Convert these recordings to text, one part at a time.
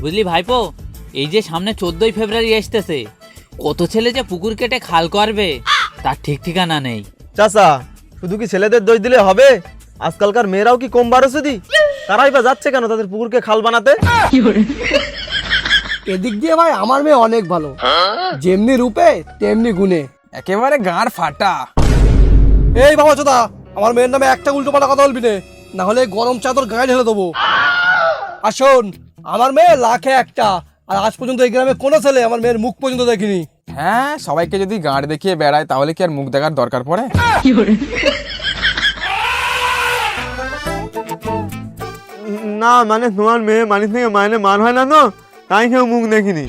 বুঝলি ভাইপো, এই যে সামনে 14ই ফেব্রুয়ারি আসতেছে, কত ছেলে যে পুকুর কেটে খাল করবে তার ঠিক ঠিকানা নেই। চাচা, শুধু কি ছেলেদের দোষ দিলে হবে? আজকালকার মেয়েরাও কি কম বারোসুদি? তারাই বা যাচ্ছে কেন তাদের পুকুরকে খাল বানাতে? এদিক দিয়ে ভাই আমার মেয়ে অনেক ভালো, যেমনি রূপে তেমনি গুণে, একেবারে গাঁড় ফাটা। এই বাবা চোদা, আমার মেয়ের নামে একটা উল্টো পাল্টা কথা বলবি না হলে গরম চাদর গায়ে ঢেলে দেবো। আর শোন, আমার মেয়ে লাখে একটা, আর আজ পর্যন্ত এই গ্রামে কোনো ছেলে আমার মেয়ের মুখ পর্যন্ত দেখিনি। হ্যাঁ, সবাইকে যদি গাঁড় দেখিয়ে বেড়ায় তাহলে কি আর মুখ দেখার দরকার পড়ে? না মানে তোমার মেয়ে মানুষ থেকে মাইনে মান হয় না, তো তাই কেউ মুখ দেখিনি।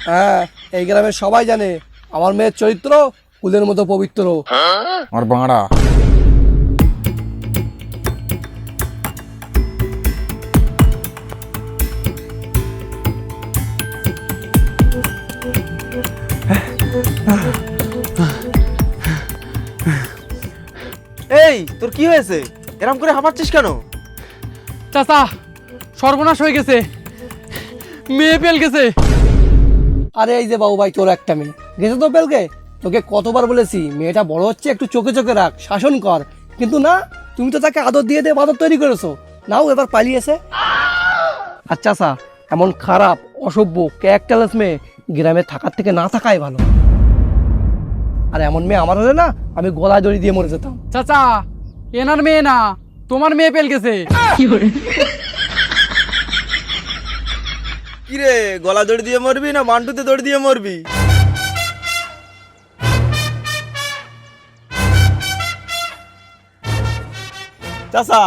হ্যাঁ, এই গ্রামের সবাই জানে আমার মেয়ের চরিত্র ফুলের মতো পবিত্র। আমার বাঁড়া। এই তোর কি হয়েছে? এরকম করে হাঁপাচ্ছিস কেন? চাচা, সর্বনাশ হয়ে গেছে, মেয়ে পেল গেছে। আরে এই যে বাবু ভাই, তোর একটা মেয়ে গেছে তো পেলকে। তোকে কতবার বলেছি মেয়েটা বড় হচ্ছে, একটু চোখে চোখে রাখ, শাসন কর, কিন্তু না, তুমি তো তাকে আদর দিয়ে দিয়ে বাদর তৈরি করেছো। নাও এবার পালিয়েছে। আচ্ছা স্যার, এমন খারাপ অসভ্য ক্যারেক্টারলেস মেয়ে গ্রামে থাকার থেকে না থাকাই ভালো। আর এমন মেয়ে আমার হলে না, আমি গলায় দড়ি দিয়ে মরে যেতাম। চাচা, এনার মেয়ে না, তোমার মেয়ে পেল গেছে। কিরে, গলা দড়ি দিয়ে মরবি না মান্টুতে দড়ি দিয়ে মরবি? চাচা,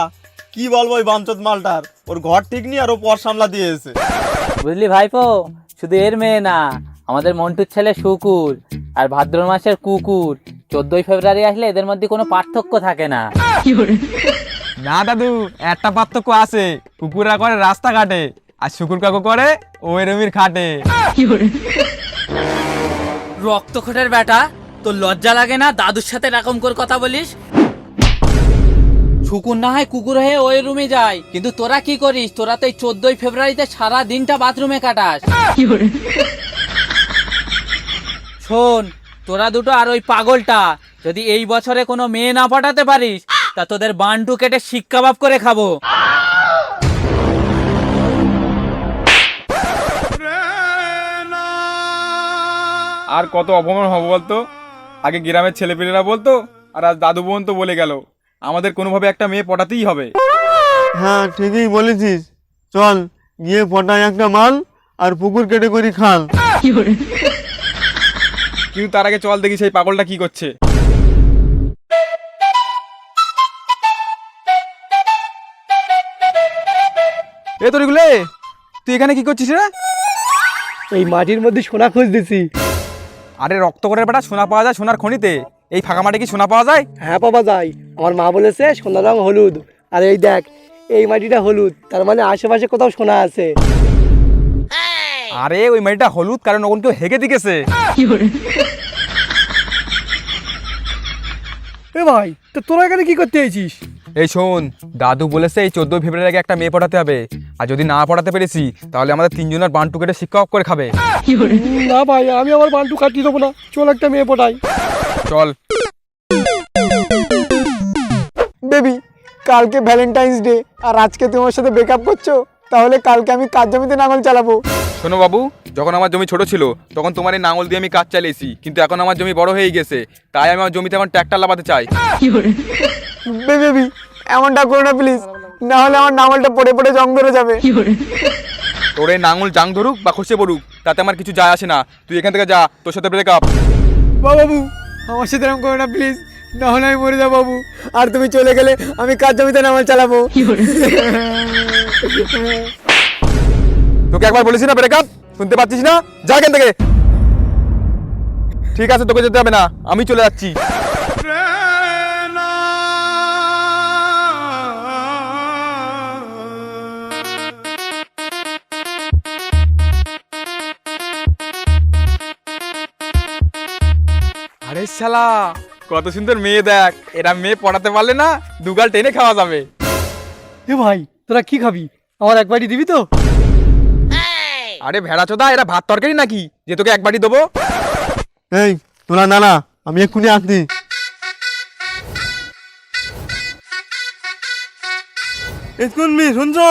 কি বলবো ওই বাঞ্চত মালটার, ওর ঘর ঠিক নি আর ও পর সামলা দিয়েছে। বুঝলি ভাইপো, শুধু এর মেয়ে না, আমাদের মন্টুর ছেলে শুকুর আর ভাদ্র মাসের কুকুর 14ই ফেব্রুয়ারি আসলে এদের মধ্যে কোনো পার্থক্য থাকে না। না দাদু, একটা পার্থক্য আছে। কুকুররা করে রাস্তাঘাটে, আর শুকুর কাকু করে ওই রুমির খাটে। রক্তখোটের বেটা, তোর লজ্জা লাগে না দাদুর সাথে এরকম করে কথা বলিস? শুকুর না হয় কুকুর হয়ে ওই রুমে যায়, কিন্তু তোরা কি করিস? তোরা তো এই 14ই ফেব্রুয়ারিতে সারা দিনটা বাথরুমে কাটাস। শোন, তোরা দুটো আর ওই পাগলটা যদি এই বছরে কোনো মেয়ে না পাঠাতে পারিস, তা তোদের বান্টু কেটে শিক কাবাব করে খাবো। আর কত অপমান হবো বলতো? আগে গ্রামের ছেলেপেলেরা বলতো, আর আজ দাদু বোন তো বলে গেল। আমাদের কোনোভাবে একটা মেয়ে পটাতেই হবে। হ্যাঁ ঠিকই বলেছিস, চল গিয়ে পটাই একটা মাল আর পুকুর কেটে করি খাল। কিন্তু তার আগে চল দেখি সেই পাগলটা কি করছে। এ তরিগুলে, তুই এখানে কি করছিস রে? এই মাটির মধ্যে সোনা খুঁজতেছি। আরে রক্ত করে বেটা, সোনা পাওয়া যায় সোনার খনিতে। এই ফাঁকা মাঠে কি সোনা পাওয়া যায়? হ্যাঁ পাওয়া যায়, আমার মা বলেছে সোনার রং হলুদ। আর এই দেখ, এই মাটিটা হলুদ, তার মানে আশেপাশে কোথাও সোনা আছে। আরে ওই মাটিটা হলুদ কারণ ওখানে কেউ হেগে দিকেছে। এ ভাই, তো তোরা এখানে কি করতে এসেছিস? এই শোন, দাদু বলেছে এই 14 ফেব্রুয়ারি আগে একটা মেয়ে পড়াতে হবে, আর যদি না পড়াতে পেরেছি তাহলে আমাদের তিনজনের বান্টু কেটে শিক্ষক করে খাবে। না ভাই, আমি আমার বান্টু কাটিয়ে দেবো না, চল একটা মেয়ে পটাই। চল। বেবি, কালকে ভ্যালেন্টাইন্স ডে আর আজকে তোমার সাথে ব্রেকআপ করছো, তাহলে কালকে আমি কাজ জমিতে নাঙল চালাবো। শোনো বাবু, যখন আমার জমি ছোট ছিল তখন তোমার এই নাঙল দিয়ে আমি কাজ চালিয়েছি, কিন্তু এখন আমার জমি বড় হয়ে গেছে, তাই আমি আমার জমিতে এখন ট্র্যাক্টর লাগাতে চাই। বেবি, এমনটা করো না প্লিজ, না হলে আমার নাঙলটা পড়ে পড়ে জং ধরে যাবে। তোর এই নাঙল জাং ধরুক বা খসে পড়ুক তাতে আমার কিছু যায় আসে না, তুই এখান থেকে যা, তোর সাথে ব্রেকআপ। বাবু, আমার সাথে এরকম করো না প্লিজ, না হলে আমি মরে যাবো বাবু। আর তুমি চলে গেলে আমি কাজ জমিতে নাঙল চালাবো। তোকে একবার বলেছি না ব্রেকআপ, শুনতে পাচ্ছিস না? যা এখান থেকে। ঠিক আছে, তোকে যেতে হবে না, আমি চলে যাচ্ছি। আরে শালা, কত সুন্দর মেয়ে দেখ। এরা মেয়ে পড়াতে পারলে না দুগাল টেনে খাওয়া যাবে। এ ভাই, তোরা কি খাবি? আমার এক বাটি দিবি তো? আরে ভেড়া চোদা, এরা ভাত তরকারি নাকি যে তোকে এক বাটি দেবো? এই তোরা না না, আমি এক্ষুনি আসছি। এক্ষুন মি শুনছো?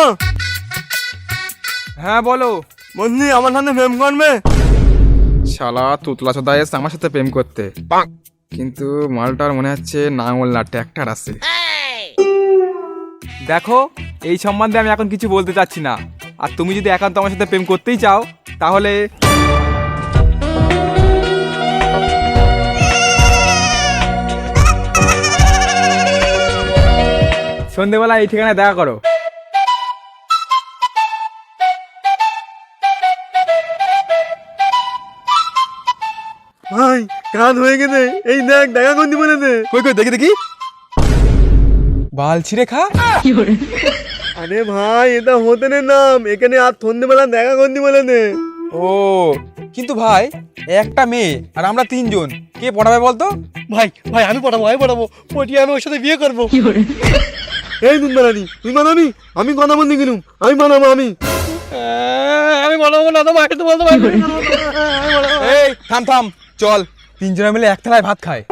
হ্যাঁ বলো। বন্ধু আমার সাথে প্রেম করবে? শালা তুতলা চোদা এসে আমার সাথে প্রেম করতে, কিন্তু মালটার মনে হচ্ছে নাঙল না ট্র্যাক্টর আছে। দেখো, এই সম্বন্ধে আমি এখন কিছু বলতে চাচ্ছি না, আর তুমি যদি একান্ত আমার সাথে প্রেম করতেই চাও তাহলে সন্ধেবেলা এই ঠিকানায় দেখা করো। ভাই কাজ হয়ে গেছে, এই দেখ দেখা করতে বলেছে। কই কই দেখি দেখি, বাল ছিঁড়ে খা। আরে ভাই এটা হোটেলের নাম, এখানে আর সন্ধ্যেবেলা দেখা করতে বলেছে। ও কিন্তু ভাই, একটা মেয়ে আর আমরা তিনজন, কে পড়াবে বলতো? ভাই ভাই আমি পড়াবো, পটিয়ে আমি ওর সাথে বিয়ে করবো। এই তুই বানানি, তুই বানানি, আমি কথা বলতে গেলুম, আমি বানাবো আমি। আমি পড়াবো না, তো মাকে তো বলতে পারবো। এই থাম থাম, চল তিনজনে মিলে এক থালায় ভাত খায়।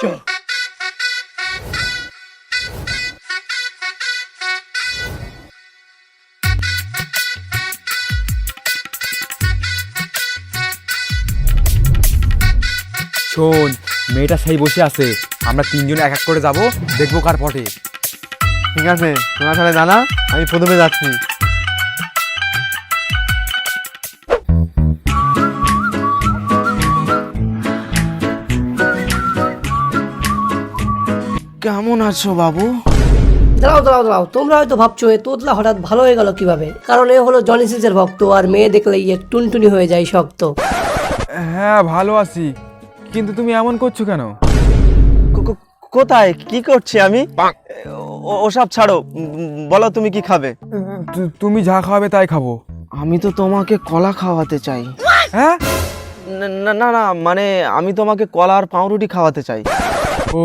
চল। শোন, মেয়েটা সেই বসে আছে, আমরা তিনজনে এক এক করে যাব, দেখবো কার পটে। ঠিক আছে, তোমার সাথে জানা, আমি প্রথমে যাচ্ছি। কেমন আছো বাবু? দাঁড়াও, তোমরা হয়তো ভাবছো এ তোতলা হঠাৎ ভালো হয়ে গেল কিভাবে, কারণ এ হলো জনি সিন্সের ভক্ত, আর মেয়ে দেখলেই এক টুনটুনি হয়ে যায় শক্ত। হ্যাঁ ভালো আছি, কিন্তু তুমি এমন করছো কেন? কোথায় কি করছি আমি? ওসব ছাড়ো, বলো তুমি কি খাবে? তুমি যা খাওয়াবে তাই খাবো। আমি তো তোমাকে কলা খাওয়াতে চাই। হ্যাঁ? না না না, মানে আমি তোমাকে কলা আর পাউরুটি খাওয়াতে চাই। ও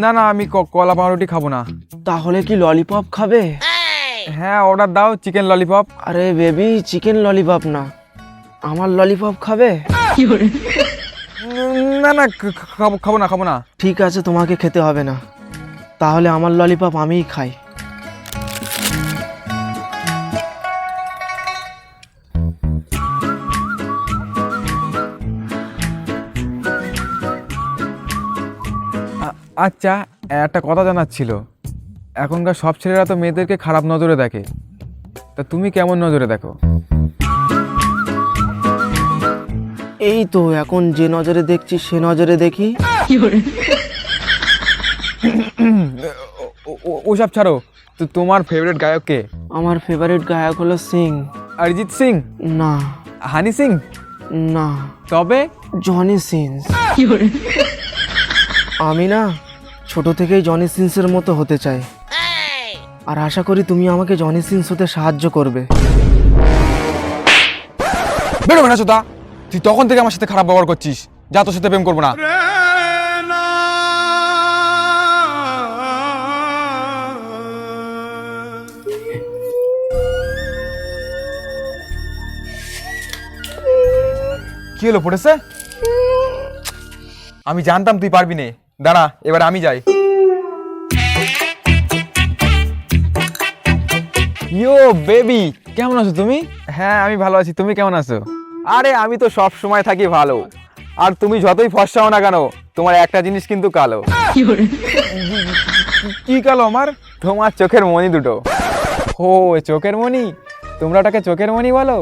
না না, আমি কলা পাউরুটি খাবো না। তাহলে কি ললিপপ খাবে? হ্যাঁ অর্ডার দাও, চিকেন ললিপপ। আরে বেবি, চিকেন ললিপপ না, আমার ললিপপ খাবে? না না, খাবো না। ঠিক আছে, তোমাকে খেতে হবে না, তাহলে আমার ললিপপ আমিই খাই। আচ্ছা, একটা কথা জানার ছিল, এখনকার সব ছেলেরা তো মেয়েদেরকে খারাপ নজরে দেখে, তা তুমি কেমন নজরে দেখো? এই তো এখন যে নজরে দেখছি সে নজরে দেখি। ওসব ছাড়ো, তো তোমার ফেভারিট গায়ক কে? আমার ফেভারিট গায়ক হলো সিং। অরিজিৎ সিং? না হানি সিং? না, তবে জনি সিন্স। আমি না ছোট থেকেই জনি সিন্সের মতো হতে চাই, আর আশা করি তুমি আমাকে জনি সিন্স হতে সাহায্য করবে। বেরোবে না চোদা, তুই তখন থেকে আমার সাথে খারাপ ব্যবহার করছিস, যা তোর সাথে প্রেম করবো না। কি হলো, পড়েছে? আমি জানতাম তুই পারবি নে, দাঁড়া এবার আমি যাই। ইয়ো বেবি, কেমন আছো তুমি? হ্যাঁ আমি ভালো আছি, তুমি কেমন আছো? আরে আমি তো সব সময় থাকি ভালো, আর তুমি যতই ফর্সা হও না কেন, তোমার একটা জিনিস কিন্তু কালো। কি কালো আমার? তোমার চোখের মণি দুটো। ও চোখের মণি, তোমরা ওটাকে চোখের মণি বলো,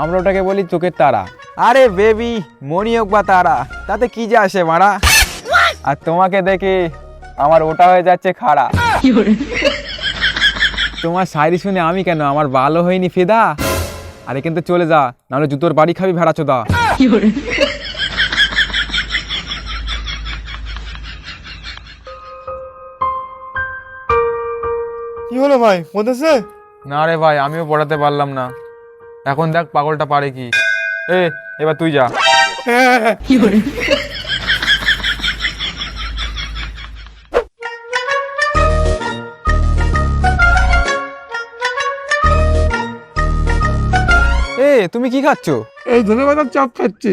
আমরা ওটাকে বলি চোখের তারা। আরে বেবি, মণি হোক বা তারা, তাতে কি যে আসে মারা। আর তোমাকে দেখে আমার ওটা হয়ে যাচ্ছে খাড়া। তোমার শায়রি শুনে আমি কেন, আমার ভালো হয়নি ফেদা। আরে কিন্তু চলে যা, নাহলে জুতোর বাড়ি খাবি ভেড়া চোদা। কি হলো ভাই, বলতেছে? না রে ভাই, আমিও পড়াতে পারলাম না, এখন দেখ পাগলটা পারে কি। এবার তুই যা। তুমি কি খাচ্ছ? এই ধনেপাতার চপ খাচ্ছি।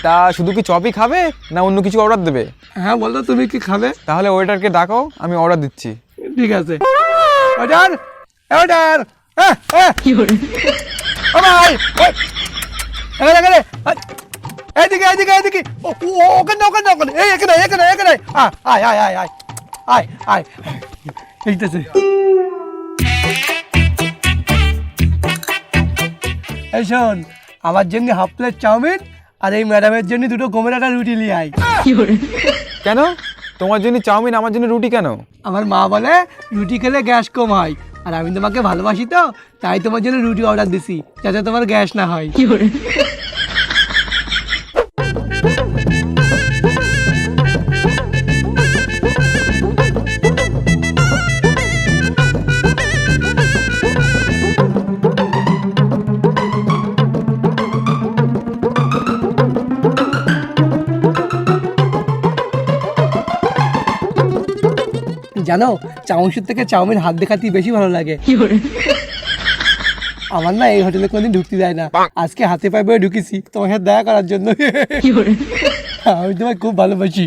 তা শুধু কি চপই খাবে না অন্য কিছু অর্ডার দেবে? হ্যাঁ বলো, তুমি কি খাবে? তাহলে ওয়েটারকে ডাকো, আমি অর্ডার দিচ্ছি। ঠিক আছে। Order order. এইদিকে এইদিকে এইদিকে, ওখানে ওখানে ওখানে, এই এখানে এখানে এখানে, আয় আয় আয় আয় আয় আয়, এইটাছে। এই শোন, আমার জন্য হাফ প্লেট চাউমিন আর এই ম্যাডামের জন্য দুটো গমের আটার রুটি নিয়ে আয়। কেন? তোমার জন্য চাউমিন, আমার জন্য রুটি কেন? আমার মা বলে রুটি খেলে গ্যাস কম হয়, আর আমি তোমাকে ভালোবাসি তো তাই তোমার জন্য রুটি অর্ডার দিছি যাতে তোমার গ্যাস না হয়। জানো, চাউমিন থেকে চাউমিন হাত দেখাতেই বেশি ভালো লাগে। আমার না এই হোটেলে কোনোদিন ঢুকতে দেয় না, আজকে হাতে পায়ে বয়ে ঢুকেছি তোমার সাথে দেখা করার জন্য। আমি তোমায় খুব ভালোবাসি।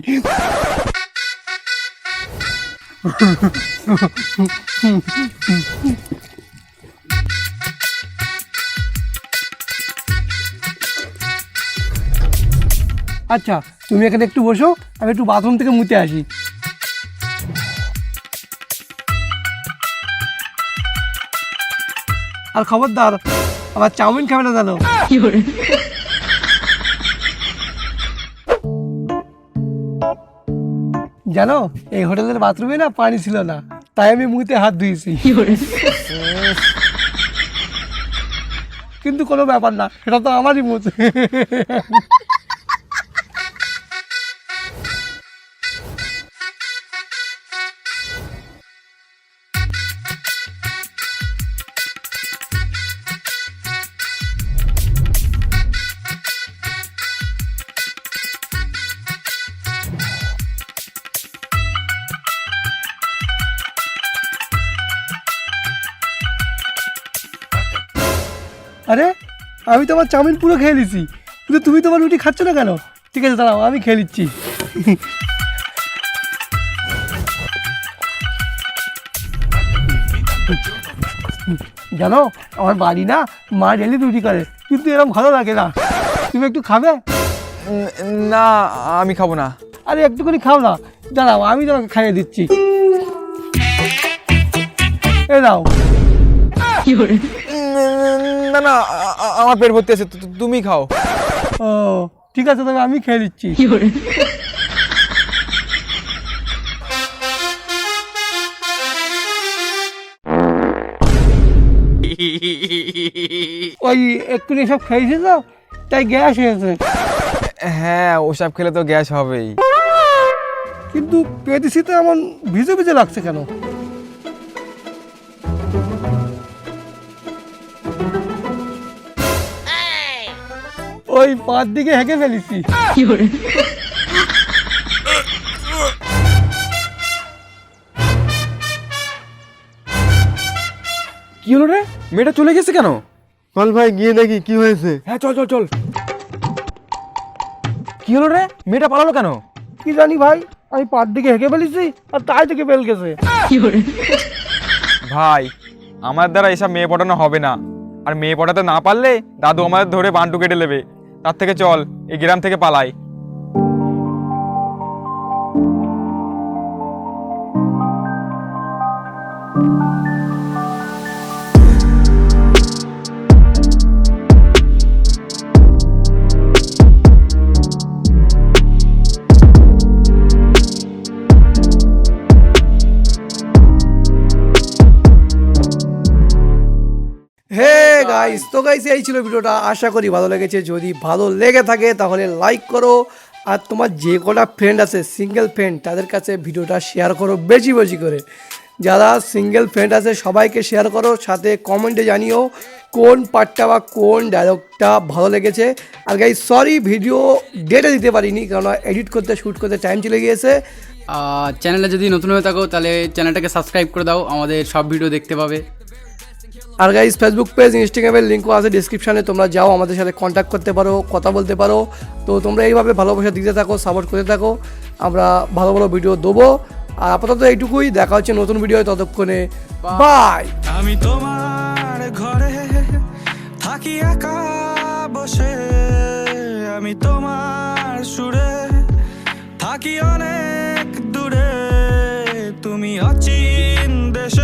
আচ্ছা তুমি এখানে একটু বসো, আমি একটু বাথরুম থেকে মুতে আসি। আর খবরদার আমার চাউমিন খাবে না জানো। জানো এই হোটেলের বাথরুমে না পানি ছিল না, তাই আমি মুখে হাত ধুয়েছি। কিন্তু কোনো ব্যাপার না, সেটা তো আমারই মুখ। আরে আমি তোমার চাউমিন পুরো খেয়ে নিছি, কিন্তু তুমি তোমার রুটি খাচ্ছ না কেন? ঠিক আছে দাঁড়াও, আমি খেয়ে নিচ্ছি। জানো আমার বাড়ি না মা ডেলি রুটি করে, কিন্তু এরকম ভালো লাগে না। তুমি একটু খাবে? না, আমি খাবো না। আরে একটুখানি খাও না, দাঁড়াও আমি তোমাকে খাইয়ে দিচ্ছি। এ দাও। না না, আমার পেট ভর্তি আছে, তুমি খাও। ও ঠিক আছে, তবে আমি খেয়ে দিচ্ছি। ওই এক্ষুনি সব খেয়েছি তো তাই গ্যাস হয়েছে। হ্যাঁ, ওসব খেলে তো গ্যাস হবেই। কিন্তু পেটিসিতে এমন ভিজে ভিজে লাগছে কেন? ওই 5 দিকে হেঁকে ফেলেছি। কি হলো রে? মেয়েটা চলে গেছে কেন? চল ভাই গিয়ে দেখি কি হয়েছে। হ্যাঁ চল চল চল। কি হলো রে? মেয়েটা পালালো কেন? কি জানি ভাই, আমি 5 দিকে হেঁকে ফেলেছি আর তাই থেকে ফেল গেছে। ভাই, আমার দ্বারা এসব মেয়ে পটানো হবে না, আর মেয়ে পটাতে না পারলে দাদু আমাদের ধরে বান্টু কেটে নেবে। তার থেকে চল এই গ্রাম থেকে পালাই। হে গাইস, তো গাইস এই ছিল ভিডিওটা, আশা করি ভালো লেগেছে। যদি ভালো লেগে থাকে তাহলে লাইক করো, আর তোমার যে কটা ফ্রেন্ড আছে সিঙ্গেল ফ্রেন্ড তাদের কাছে ভিডিওটা শেয়ার করো বেশি বেশি করে। যারা সিঙ্গেল ফ্রেন্ড আছে সবাইকে শেয়ার করো, সাথে কমেন্টে জানিও কোন পার্টটা বা কোন ডায়লগটা ভালো লেগেছে। আর গাইস সরি ভিডিও ডেটে দিতে পারিনি, কারণ এডিট করতে শ্যুট করতে টাইম চলে গিয়েছে। চ্যানেলে যদি নতুন হয়ে থাকো তাহলে চ্যানেলটাকে সাবস্ক্রাইব করে দাও, আমাদের সব ভিডিও দেখতে পাবে। আর গাইস ফেসবুক পেজ ইনস্টাগ্রামের লিঙ্কও আছে ডিসক্রিপশানে, তোমরা যাও আমাদের সাথে কন্ট্যাক্ট করতে পারো, কথা বলতে পারো। তো তোমরা এইভাবে ভালোবাসা দিতে থাকো, সাপোর্ট করতে থাকো, আমরা ভালো ভালো ভিডিও দেবো। আর আপাতত এইটুকুই, দেখা হচ্ছে নতুন ভিডিও, ততক্ষণে বাই। আমি তোমার ঘরে থাকি একা বসে, আমি তোমার সুরে থাকি অনেক দূরে, তুমি অচিন দেশে।